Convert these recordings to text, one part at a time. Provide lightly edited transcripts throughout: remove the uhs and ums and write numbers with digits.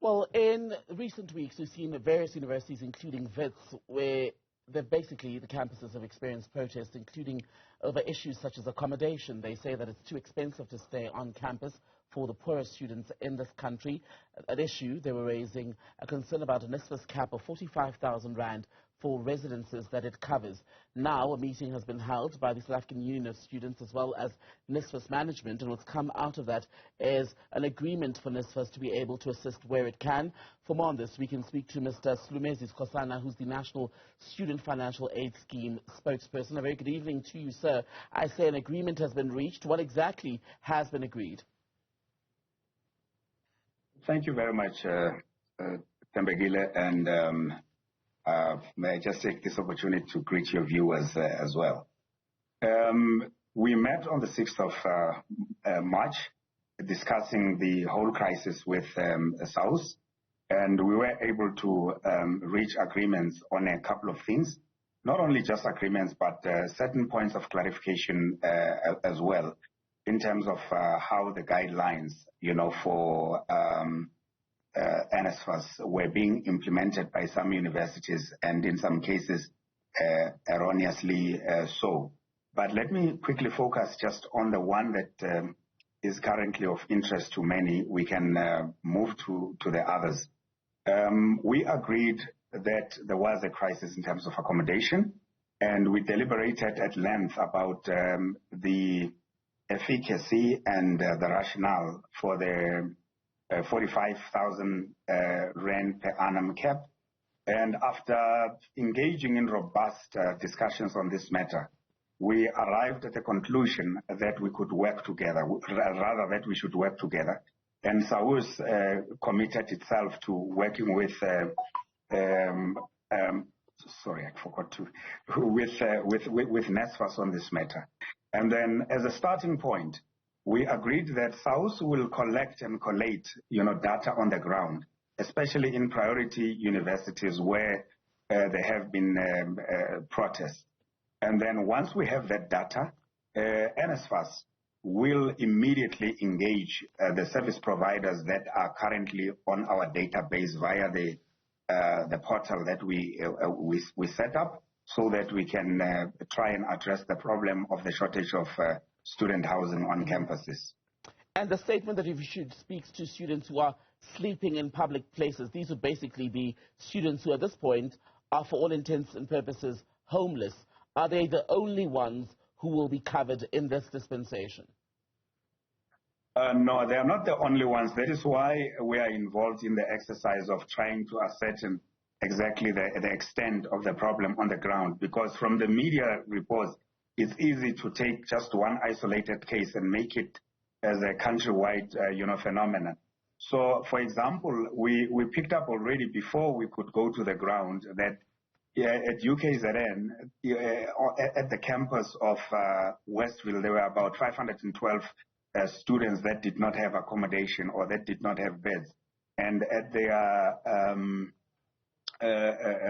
Well, in recent weeks, we've seen various universities, including WITS, where the campuses have experienced protests, including over issues such as accommodation. They say that it's too expensive to stay on campus for the poorest students in this country. At issue, they were raising a concern about a NSFAS cap of 45,000 rand for residences that it covers. Now, a meeting has been held by the South African Union of Students as well as NSFAS management, and what's come out of that is an agreement for NSFAS to be able to assist where it can. For more on this, we can speak to Mr. Slumezi Skosana, who's the National Student Financial Aid Scheme spokesperson. A very good evening to you, sir. I say an agreement has been reached. What exactly has been agreed? Thank you very much, Tembegile, and may I just take this opportunity to greet your viewers as well. We met on the 6th of March discussing the whole crisis with South, and we were able to reach agreements on a couple of things, not only just agreements, but certain points of clarification as well, in terms of how the guidelines, for NSFAS were being implemented by some universities, and in some cases erroneously so. But let me quickly focus just on the one that is currently of interest to many. We can move to the others. We agreed that there was a crisis in terms of accommodation, and we deliberated at length about the efficacy and the rationale for the 45,000 rand per annum cap. And after engaging in robust discussions on this matter, we arrived at the conclusion that we could work together, rather that we should work together. And SAUS committed itself to working with, with NSFAS on this matter. And then as a starting point, we agreed that SAUS will collect and collate, data on the ground, especially in priority universities where there have been protests. And then once we have that data, NSFAS will immediately engage the service providers that are currently on our database via the portal that we set up, so that we can try and address the problem of the shortage of student housing on campuses. And the statement that if you should speak to students who are sleeping in public places, these would basically be students who at this point are, for all intents and purposes, homeless. Are they the only ones who will be covered in this dispensation? No, they are not the only ones. That is why we are involved in the exercise of trying to ascertain exactly the extent of the problem on the ground, because from the media reports, it's easy to take just one isolated case and make it as a countrywide, phenomenon. So, for example, we picked up already before we could go to the ground that at UKZN, at the campus of Westville, there were about 512 students that did not have accommodation or that did not have beds. And at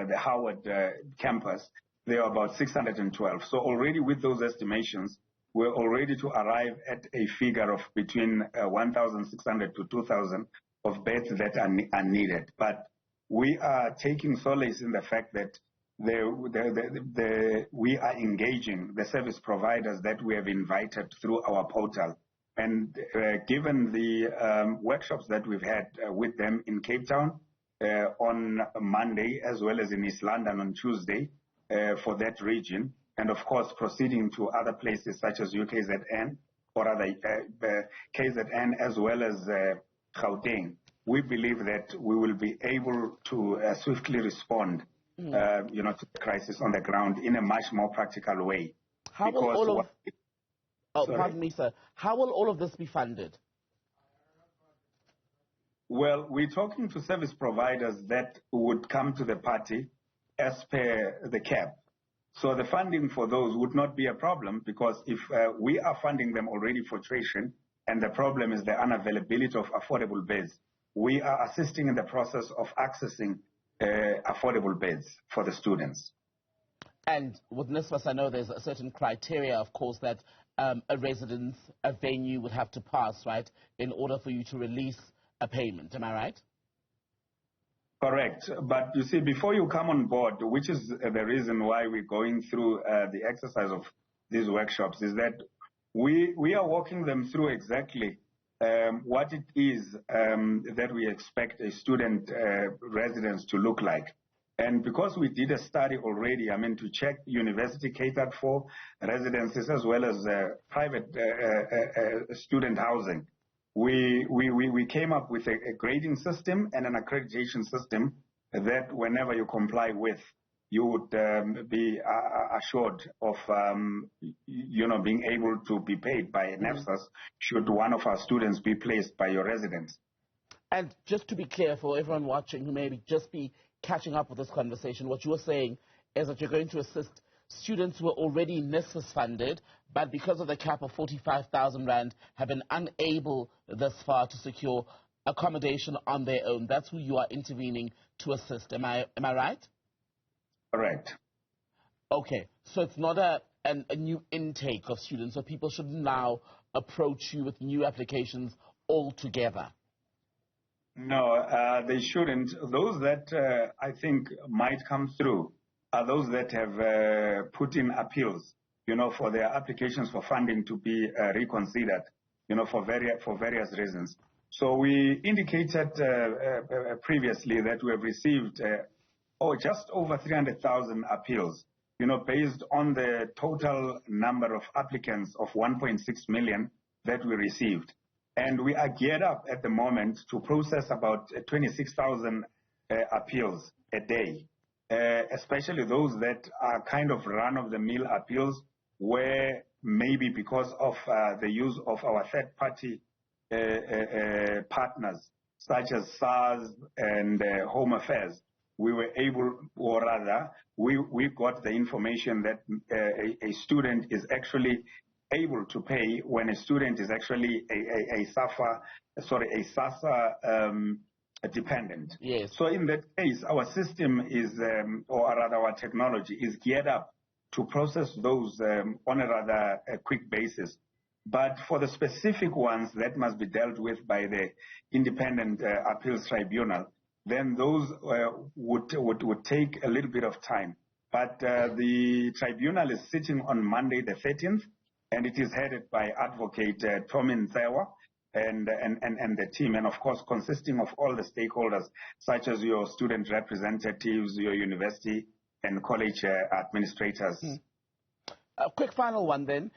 the Howard campus, there are about 612. So already with those estimations, we're already to arrive at a figure of between 1,600 to 2,000 of beds that are needed. But we are taking solace in the fact that we are engaging the service providers that we have invited through our portal. And given the workshops that we've had with them in Cape Town, on Monday, as well as in East London on Tuesday for that region, and of course proceeding to other places such as UKZN or other KZN as well as Gauteng, we believe that we will be able to swiftly respond, to the crisis on the ground in a much more practical way. Pardon me, sir. How will all of this be funded? Well, we're talking to service providers that would come to the party as per the cap. So the funding for those would not be a problem, because if we are funding them already for tuition and the problem is the unavailability of affordable beds, we are assisting in the process of accessing affordable beds for the students. And with NSFAS, I know there's a certain criteria, of course, that a residence, a venue would have to pass, right, in order for you to release a payment. Am I right? Correct. But you see, before you come on board, which is the reason why we're going through the exercise of these workshops, is that we are walking them through exactly what it is that we expect a student residence to look like. And because we did a study already, I mean, to check university catered for residences as well as private student housing, we came up with a grading system and an accreditation system that whenever you comply with, you would be assured of, being able to be paid by NSFAS should one of our students be placed by your residence. And just to be clear for everyone watching who may just be catching up with this conversation, what you're saying is that you're going to assist students who are already NSFAS funded, but because of the cap of 45,000 Rand, have been unable thus far to secure accommodation on their own. That's who you are intervening to assist. Am I right? Correct. Okay, so it's not a new intake of students, so people should now approach you with new applications altogether. No, they shouldn't. Those that I think might come through are those that have put in appeals, for their applications for funding to be reconsidered, for various reasons. So we indicated previously that we have received just over 300,000 appeals, based on the total number of applicants of 1.6 million that we received. And we are geared up at the moment to process about 26,000 appeals a day, especially those that are kind of run-of-the-mill appeals where maybe because of the use of our third-party partners, such as SARS and Home Affairs, we were able, or rather, we got the information that a student is actually able to pay when a student is actually a SASSA dependent. Yes. So in that case, our system is, or rather our technology is geared up to process those on a rather quick basis. But for the specific ones that must be dealt with by the independent appeals tribunal, then those would take a little bit of time. But the tribunal is sitting on Monday the 13th, and it is headed by Advocate Tommy Nzewa and the team, and of course consisting of all the stakeholders, such as your student representatives, your university and college administrators. A quick final one then.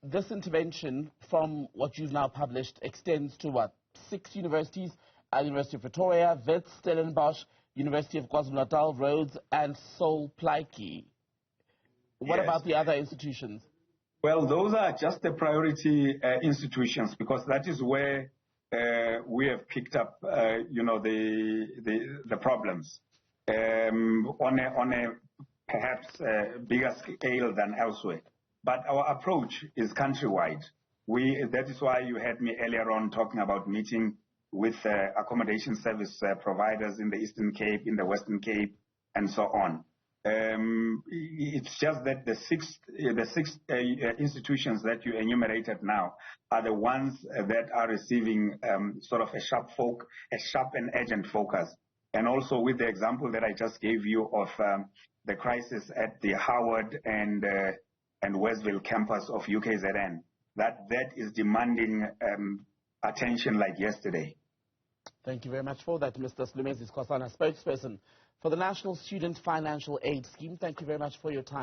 This intervention, from what you've now published, extends to what? 6 universities, University of Pretoria, Wits, Stellenbosch, University of KwaZulu-Natal, Rhodes, and Sol Plaatje. What about the other institutions? Well, those are just the priority institutions, because that is where we have picked up, the problems on a perhaps bigger scale than elsewhere. But our approach is countrywide. That is why you had me earlier on talking about meeting with accommodation service providers in the Eastern Cape, in the Western Cape, and so on. It's just that the six institutions that you enumerated now are the ones that are receiving sort of a sharp and urgent focus. And also with the example that I just gave you of the crisis at the Howard and Westville campus of UKZN, that is demanding attention like yesterday. Thank you very much for that, Mr. Slumezi Skosana, spokesperson for the National Student Financial Aid Scheme. Thank you very much for your time.